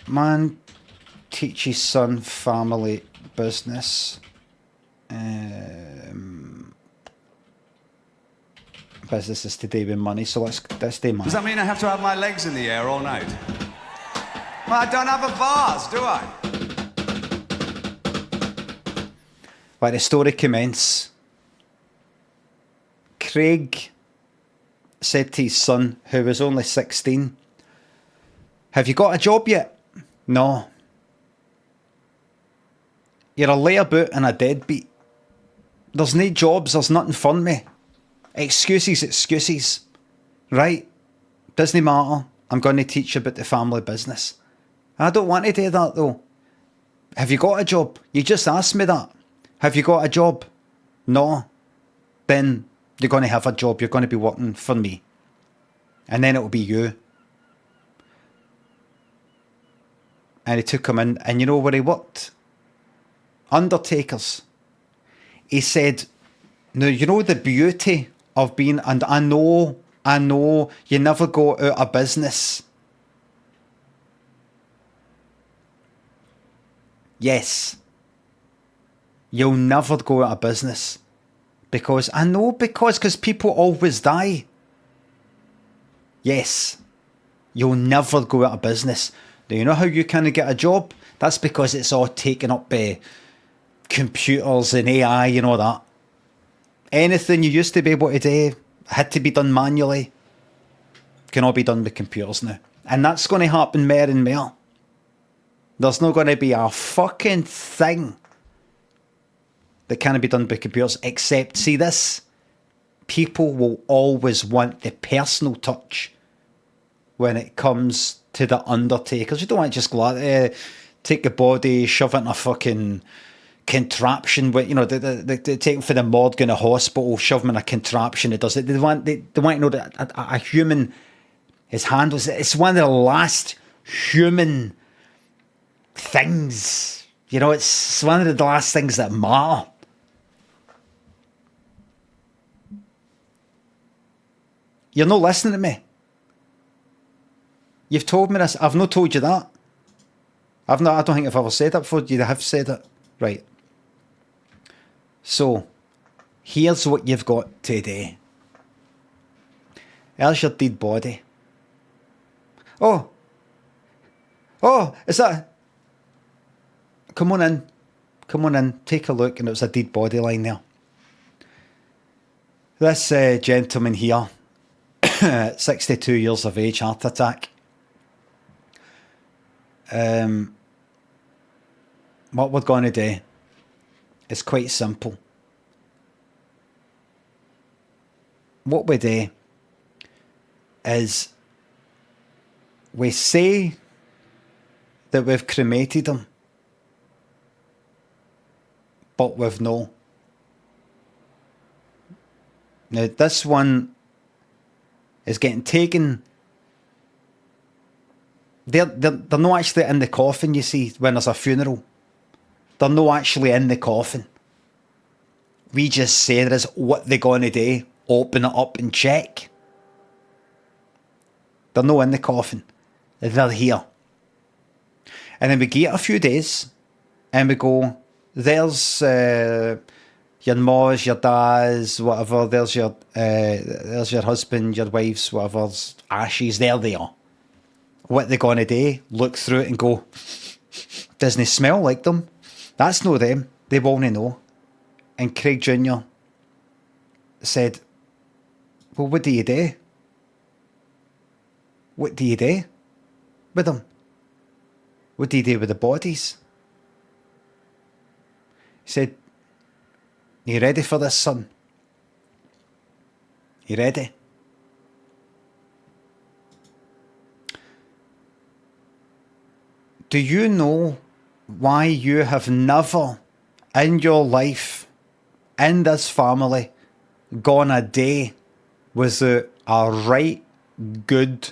Man teaches son family business. Business is to do with money, so let's do money. Does that mean I have to have my legs in the air all night? Well, I don't have a vase, do I? Right, the story commences. Craig said to his son, who was only 16, "Have you got a job yet?" "No." "You're a layabout and a deadbeat. There's no jobs, there's nothing for me. Excuses. Right, doesn't matter. I'm going to teach you about the family business." "I don't want to do that though." "Have you got a job? You just asked me that. Have you got a job?" "No." "Then you're going to have a job. You're going to be working for me. And then it'll be you." And he took him in, and you know where he worked? Undertakers. He said, "Now, you know the beauty of being, and I know, you never go out of business." Yes. You'll never go out of business. Because people always die. Yes. You'll never go out of business. Do you know how you kind of get a job? That's because it's all taken up by computers and AI and all that. Anything you used to be able to do had to be done manually can all be done with computers now. And that's going to happen more and more. There's not going to be a fucking thing that can be done by computers, except, see this, people will always want the personal touch when it comes to the undertakers. You don't want to just go out there, take the body, shove it in a fucking contraption with, you know, they take them for the morgue in a hospital, shove them in a contraption that does it. They want to know that a human is handled. It's one of the last human things. You know, it's one of the last things that matter. You're not listening to me. You've told me this. I've not told you that. I don't think I've ever said that before. You have said it. Right. So, here's what you've got today. There's your dead body. Oh, is that... Come on in, take a look, and it was a dead body lying there. This gentleman here, 62 years of age, heart attack. What we're going to do is quite simple. What we do is we say that we've cremated him, but we've no. Now this one is getting taken. They're not actually in the coffin, you see, when there's a funeral. They're not actually in the coffin. We just say there is what they're going to do, open it up and check. They're not in the coffin. They're here. And then we give it a few days and we go, there's your ma's, your dad's, whatever, there's your husband, your wife's, whatever's ashes, there they are. What they're going to do, look through it and go, doesn't it smell like them? That's no them. They won't know. And Craig Jr. said, well, what do you do? What do you do with them? What do you do with the bodies? He said, are you ready for this, son? You ready? Do you know why you have never in your life, in this family, gone a day without a right good,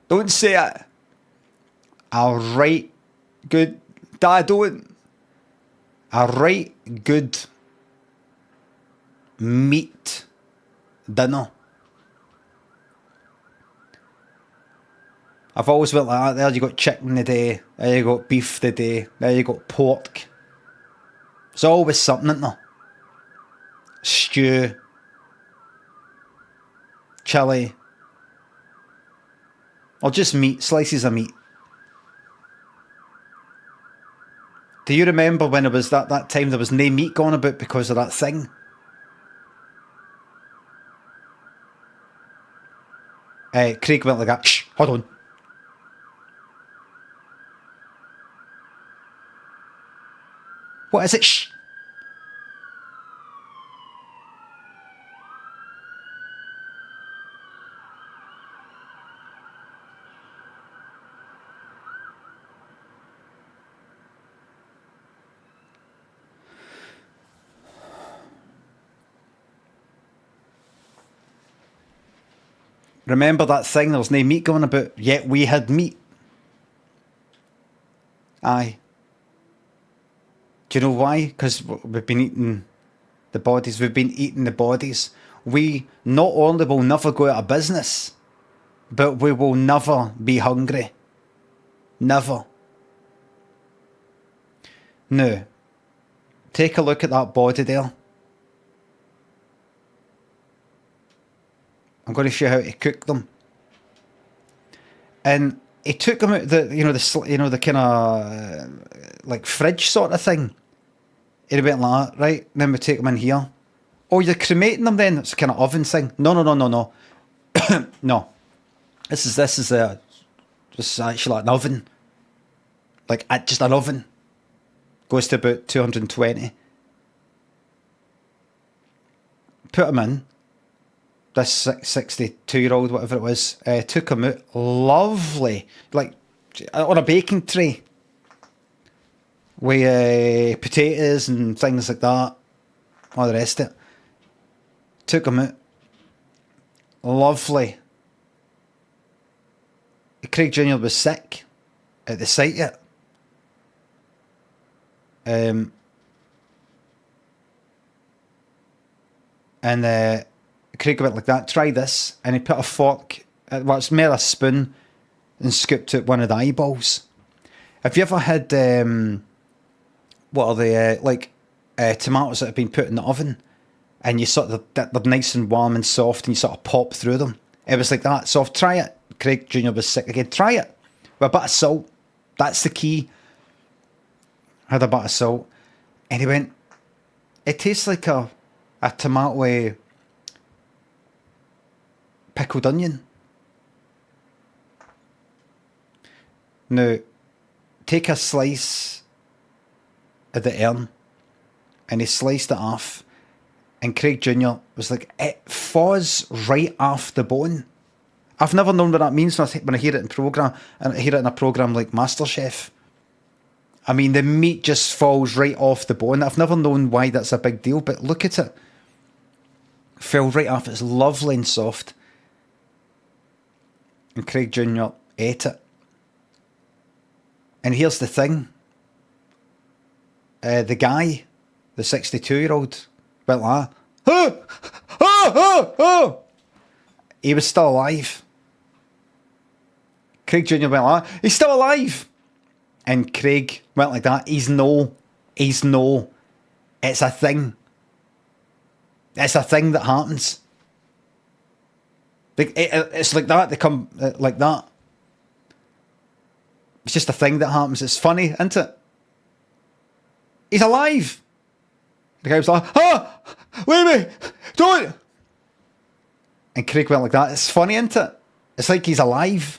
don't say it, a right good, Dad, don't, a right good meat dinner? I've always went like that. There you got chicken today. There you got beef today. There you got pork. There's always something in there. Stew. Chili. Or just meat. Slices of meat. Do you remember when it was that time there was no meat going about because of that thing? Craig went like that. Shh, hold on. What is it? Shh. Remember that thing? There was no meat going about, yet we had meat. Aye. Do you know why? Because we've been eating the bodies. We've been eating the bodies. We not only will never go out of business, but we will never be hungry. Never. Now, take a look at that body there. I'm going to show you how to cook them. And he took them out the kind of like fridge sort of thing. He went like that, right? Then we take them in here. Oh, you're cremating them then? It's a kind of oven thing. No. No. This is actually an oven. Like just an oven. Goes to about 220. Put them in. This 62-year-old, whatever it was, took him out lovely, like on a baking tray with potatoes and things like that, all the rest of it. Took him out lovely. Craig Jr. was sick at the site yet. And Craig went like that, try this, and he put a fork, it's more a spoon, and scooped out one of the eyeballs. Have you ever had, what are they, tomatoes that have been put in the oven, and you sort of, they're nice and warm and soft, and you sort of pop through them? It was like that. So try it. Craig Jr. was sick again. Try it with a bit of salt. That's the key. Had a bit of salt. And he went, it tastes like a tomato pickled onion. Now, take a slice of the urn, and he sliced it off, and Craig Jr. was like, it falls right off the bone. I've never known what that means when I hear it in program, and I hear it in a program like MasterChef. I mean, the meat just falls right off the bone. I've never known why that's a big deal, but look at it. Fell right off. It's lovely and soft. And Craig Jr. ate it. And here's the thing. The guy, the 62-year-old, went like, oh! He was still alive. Craig Jr. went like, he's still alive. And Craig went like that. He's no. It's a thing. It's a thing that happens. It's like that. They come like that. It's just a thing that happens. It's funny, isn't it? He's alive. The guy was like, Limmy, don't. And Craig went like that. It's funny, isn't it? It's like he's alive.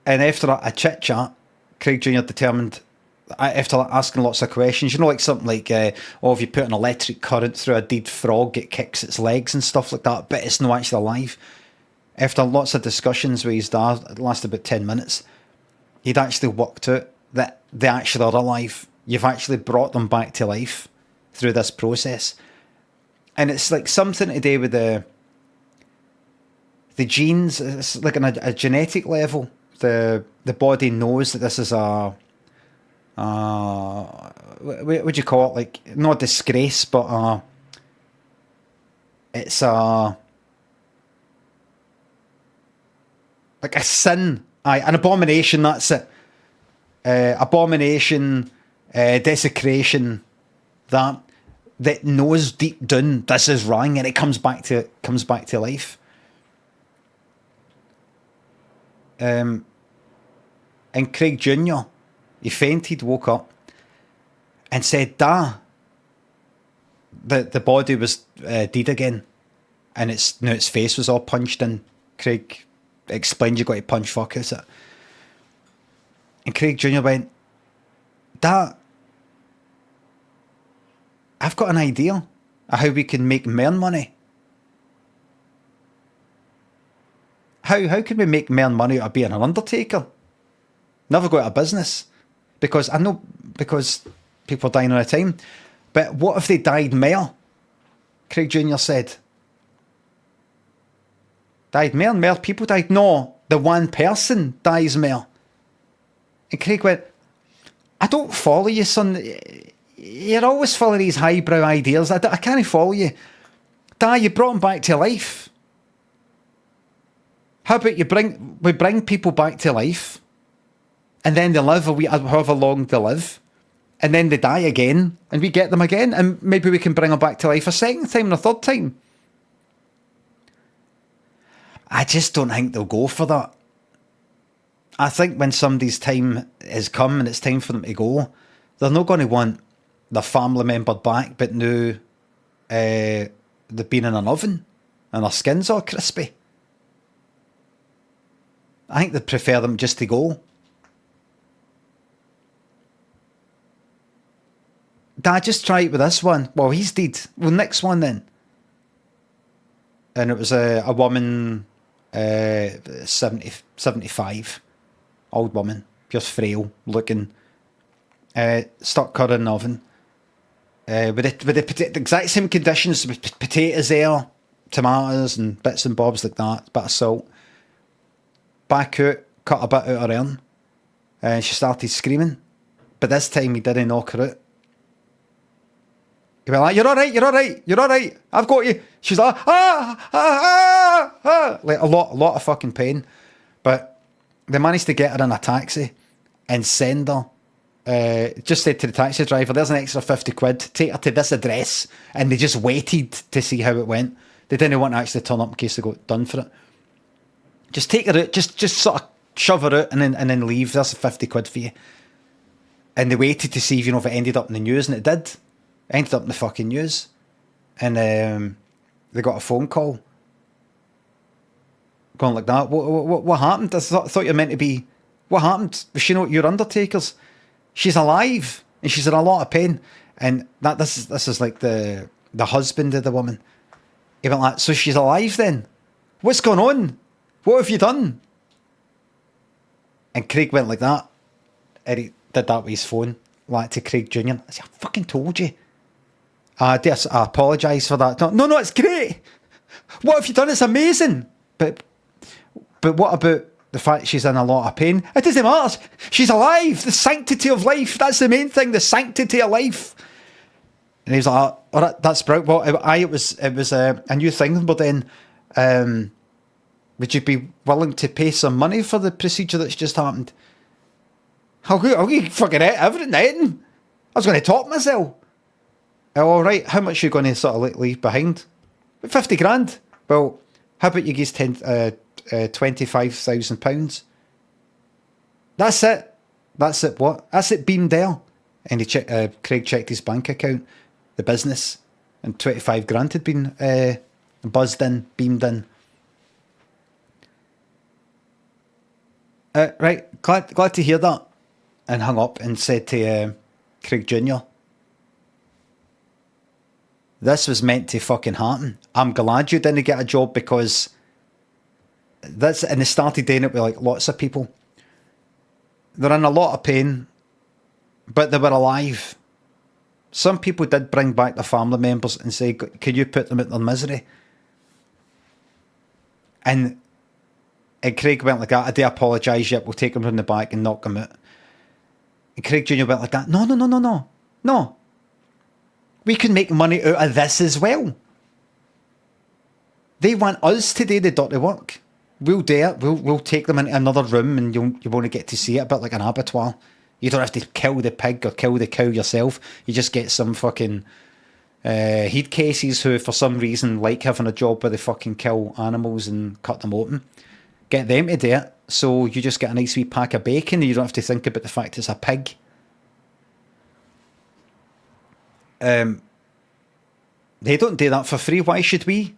And after a chit chat, Craig Jr. determined, after asking lots of questions, you know, like something like, if you put an electric current through a dead frog, it kicks its legs and stuff like that, but it's not actually alive. After lots of discussions with his dad, it lasted about 10 minutes, he'd actually worked out that they actually are alive. You've actually brought them back to life through this process. And it's like something to do with the genes. It's like on a genetic level. The body knows that this is a what would you call it? Like, not a disgrace, but it's a like a sin, an abomination, that's it. Abomination, desecration, that knows deep down this is wrong, and it comes back to life. And Craig Jr., he fainted, woke up, and said, the body was dead again, and its face was all punched in. Craig explained, you got to punch fuck out it. And Craig Jr. went, I've got an idea of how we can make more money. How can we make more money out of being an undertaker? Never go out of business. Because people are dying all the time. But what if they died more? Craig Jr. said. Died more and more people died. No, the one person dies more. And Craig went, I don't follow you, son. You're always full of these highbrow ideas. I can't follow you. You brought him back to life. How about we bring people back to life, and then they live however long they live, and then they die again, and we get them again, and maybe we can bring them back to life a second time and a third time. I just don't think they'll go for that. I think when somebody's time has come and it's time for them to go, they're not going to want their family member back, but now they've been in an oven and their skin's all crispy. I think they'd prefer them just to go. Dad, just try it with this one. Well, he's dead. Well, next one then. And it was a woman, 75, old woman, just frail looking, stuck her in the oven. With the exact same conditions, with potatoes there, tomatoes and bits and bobs like that, bit of salt. Back out, cut a bit out of her arm, and she started screaming. But this time he didn't knock her out. He went like, you're alright, I've got you. She's like, like a lot of fucking pain. But they managed to get her in a taxi and send her, just said to the taxi driver, there's an extra 50 quid, take her to this address. And they just waited to see how it went. They didn't want to actually turn up in case they got done for it. Just take her out, just sort of shove her out and then leave. There's 50 quid for you. And they waited to see if it ended up in the news, and it did. It ended up in the fucking news. And they got a phone call going like that. What happened? I thought you were meant to be. What happened? Was she not your Undertakers? She's alive and she's in a lot of pain. And this is like the husband of the woman. He went like, so she's alive then? What's going on? What have you done? And Craig went like that. And he did that with his phone, like to Craig Jr. I said, I fucking told you. I apologise for that. No, it's great. What have you done? It's amazing. But what about the fact she's in a lot of pain? It doesn't matter. She's alive. The sanctity of life. That's the main thing. The sanctity of life. And he was like, all right, that's brilliant. Well, it was a new thing. But then, would you be willing to pay some money for the procedure that's just happened? I'll get fucking everything. I was going to top myself. Oh, all right, how much are you going to sort of leave behind? 50 grand. Well, how about you give £25,000? That's it. What? That's it beamed there. And Craig checked his bank account, the business, and 25 grand had been buzzed in, beamed in. Right, glad to hear that. And hung up and said to Craig Jr., this was meant to fucking happen. I'm glad you didn't get a job, because that's, and they started doing it with like lots of people. They're in a lot of pain, but they were alive. Some people did bring back their family members and say, can you put them out their misery? And Craig went like that, I do apologise, yep, we'll take him from the back and knock him out. And Craig Jr. went like that, no. We can make money out of this as well. They want us to do the dirty work. We'll do it. We'll take them into another room and you won't get to see it, a bit like an abattoir. You don't have to kill the pig or kill the cow yourself. You just get some fucking heat cases who, for some reason, like having a job where they fucking kill animals and cut them open. Get them to do it, so you just get a nice wee pack of bacon and you don't have to think about the fact it's a pig. They don't do that for free. Why should we?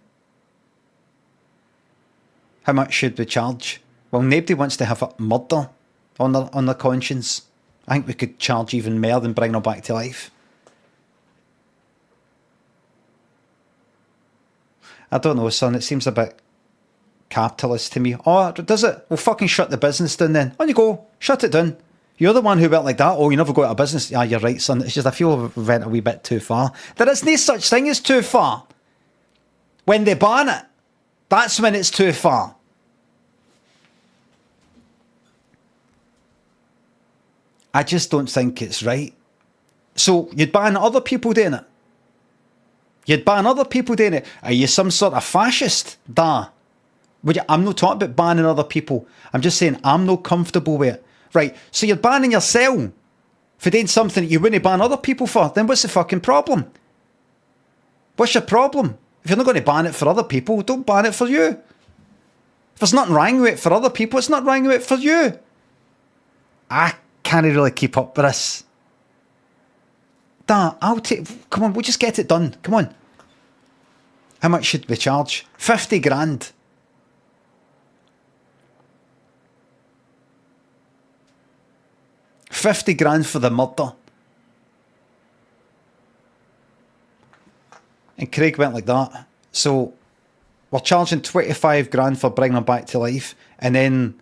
How much should we charge? Well, nobody wants to have a murder on their conscience. I think we could charge even more than bringing them back to life. I don't know, son. It seems a bit capitalist to me. Oh, does it? Well, fucking shut the business down then. On you go. Shut it down. You're the one who went like that. Oh, you never go out of business. Yeah, you're right, son. It's just I feel we went a wee bit too far. There is no such thing as too far. When they ban it, that's when it's too far. I just don't think it's right. So you'd ban other people doing it. You'd ban other people doing it. Are you some sort of fascist? I'm not talking about banning other people. I'm just saying I'm not comfortable with it. Right, so you're banning yourself for doing something that you wouldn't ban other people for. Then what's the fucking problem? What's your problem? If you're not going to ban it for other people, don't ban it for you. If there's nothing wrong with it for other people, it's not wrong with it for you. I can't really keep up with this. Come on, we'll just get it done. Come on. How much should we charge? 50 grand. $50,000 for the murder. And Craig went like that. So we're charging 25 grand for bringing them back to life. And then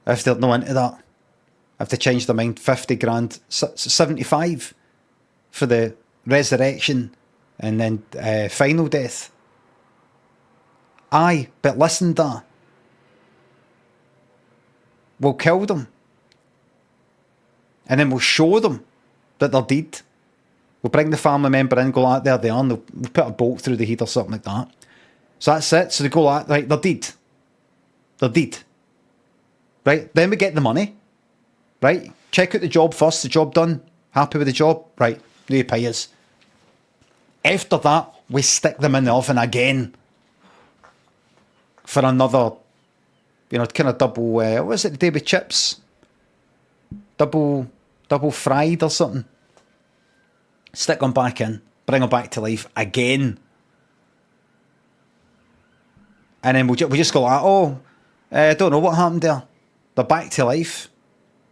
if they're not into that, if they change their mind, 50 grand, 75 for the resurrection and then final death. Aye, but listen to that. We'll kill them. And then we'll show them that they're dead. We'll bring the family member in, go, there they are, and we'll put a bolt through the head or something like that. So that's it. So they go, right, they're dead. They're dead. Right, then we get the money. Right, check out the job first, the job done. Happy with the job? Right, new pay us. After that, we stick them in the oven again. For another, kind of double, what was it, the day with chips? Double fried or something. Stick them back in, bring them back to life again. And then we'll just go like, I don't know what happened there. They're back to life.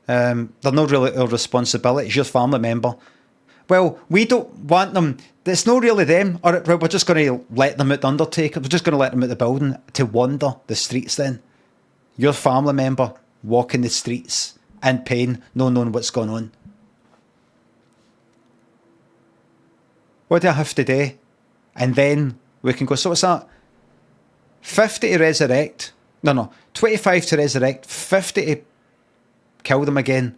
They're not really our responsibility. It's your family member. Well, we don't want them. It's not really them. All right, we're just going to let them out the Undertaker. We're just going to let them out the building to wander the streets then. Your family member walking the streets in pain, not knowing what's going on. What do I have to do? And then we can go, so what's that? 50 to resurrect. No, 25 to resurrect, 50 to kill them again.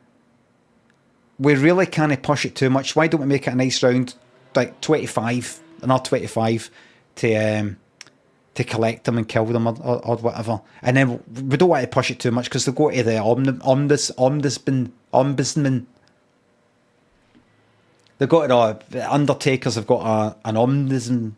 We really can't push it too much. Why don't we make it a nice round, like 25, another 25 to collect them and kill them or whatever. And then we don't want to push it too much because they'll go to the ombudsman. They've got the Undertakers have got an ombudsman.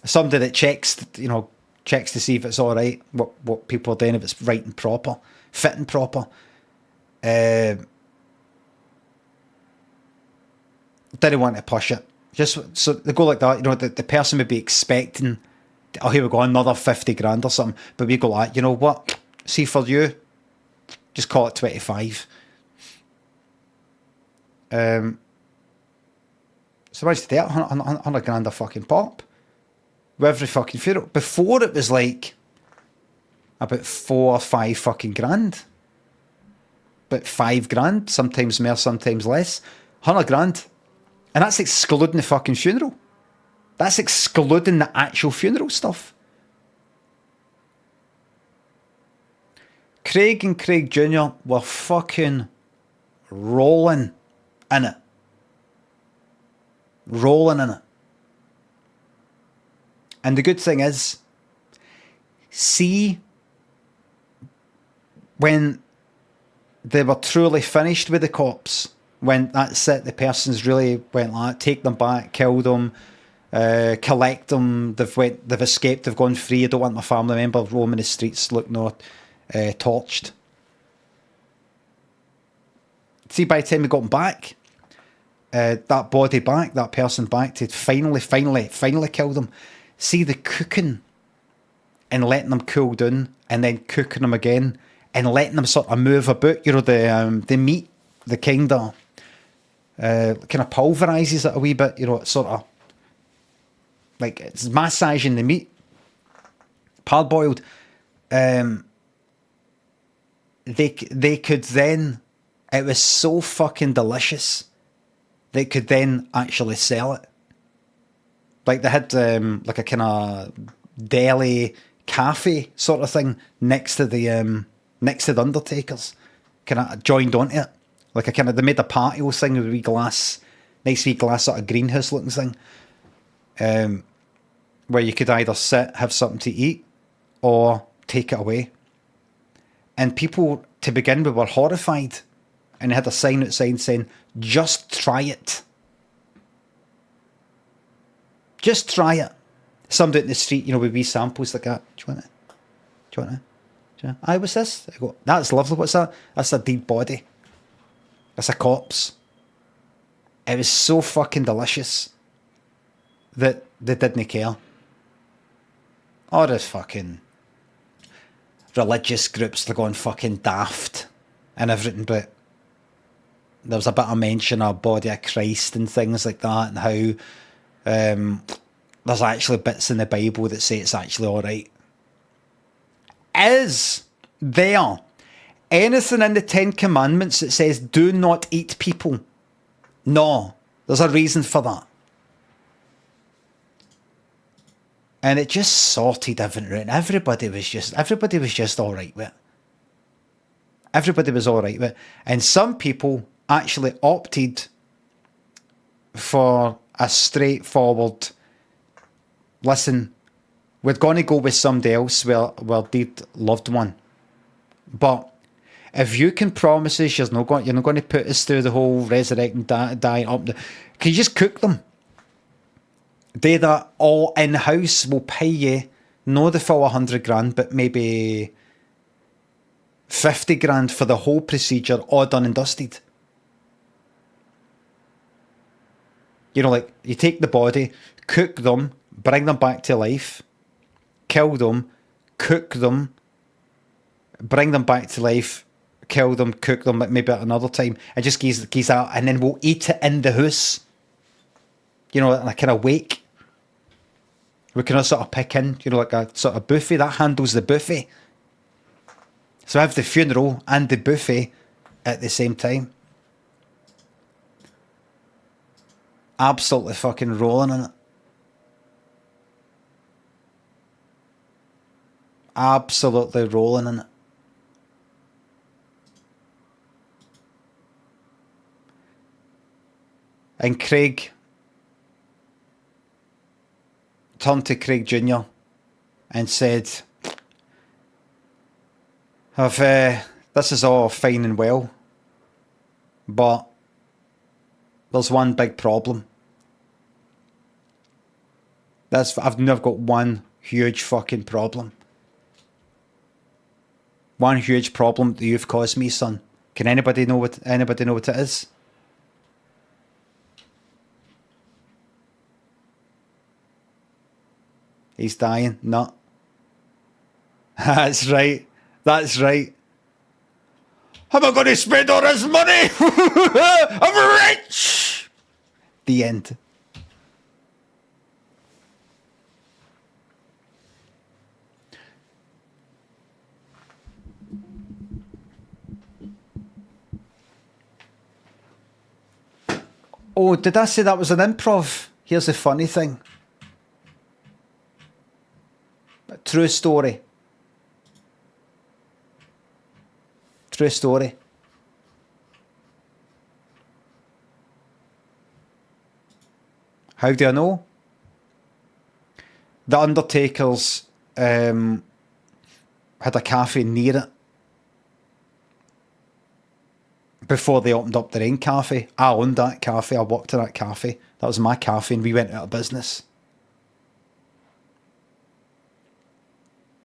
Somebody that checks to see if it's all right, what people are doing, if it's right and proper, fit and proper. Didn't want to push it. Just so they go like that, the person would be expecting, oh, here we go, another 50 grand or something. But we go like, you know what? See, for you, just call it 25. So much to that, 100 grand a fucking pop. With every fucking funeral. Before it was like about 4 or 5 fucking grand. About 5 grand, sometimes more, sometimes less. 100 grand. And that's excluding the fucking funeral. That's excluding the actual funeral stuff. Craig and Craig Jr. were fucking rolling in it. rolling in it. And the good thing is, see, when they were truly finished with the cops, when that's it, the person's really went like, take them back, kill them, collect them, they've escaped, they've gone free, I don't want my family member roaming the streets looking all torched. See, by the time we got them back, that body back, that person back, to finally kill them. See, the cooking and letting them cool down and then cooking them again and letting them sort of move about, you know, the meat, the kind of pulverizes it a wee bit, you know, it's sort of like it's massaging the meat. Parboiled. They could then, it was so fucking delicious, they could then actually sell it. Like they had like a kind of deli cafe sort of thing next to the Undertaker's, kind of joined onto it. Like a kind of, they made a patio thing with a wee glass, nice wee glass sort of greenhouse looking thing, where you could either sit, have something to eat, or take it away. And people, to begin with, were horrified, and they had a sign outside saying, "Just try it. Just try it." Somebody in the street, you know, with wee samples like that. Do you want it? Do you want it? Aye, what's this? I go, that's lovely. What's that? That's a dead body. That's a corpse. It was so fucking delicious that they didn't care. Or the fucking religious groups, they're going fucking daft and everything, but there was a bit of mention of body of Christ and things like that, and how there's actually bits in the Bible that say it's actually alright. Is there anything in the 10 Commandments that says do not eat people? No, there's a reason for that. And it just sorted everything out. Everybody was just alright with it. Everybody was alright with it. And some people actually opted for a straightforward, listen, we're going to go with somebody else, well, dead loved one. But if you can promise us you're not going to put us through the whole resurrecting, dying up, can you just cook them? They that all in-house will pay you, no the full 100 grand, but maybe 50 grand for the whole procedure, all done and dusted. You know, like, you take the body, cook them, bring them back to life, kill them, cook them, bring them back to life, kill them, cook them, maybe at another time, and just geese out, and then we'll eat it in the house. You know, in a kind of wake. We can sort of pick in, you know, like a sort of buffet. That handles the buffet. So I have the funeral and the buffet at the same time. Absolutely fucking rolling in it. Absolutely rolling in it. And Craig turned to Craig Jr. and said, this is all fine and well, but there's one big problem. I've got one huge fucking problem. One huge problem that you've caused me, son. Can anybody know what it is? He's dying. No. That's right. That's right. Am I going to spend all this money? I'm rich! The end. Oh, did I say that was an improv? Here's the funny thing. True story. True story. How do I know? The Undertaker's had a cafe near it before they opened up their own cafe. I owned that cafe. I worked in that cafe. That was my cafe, and we went out of business.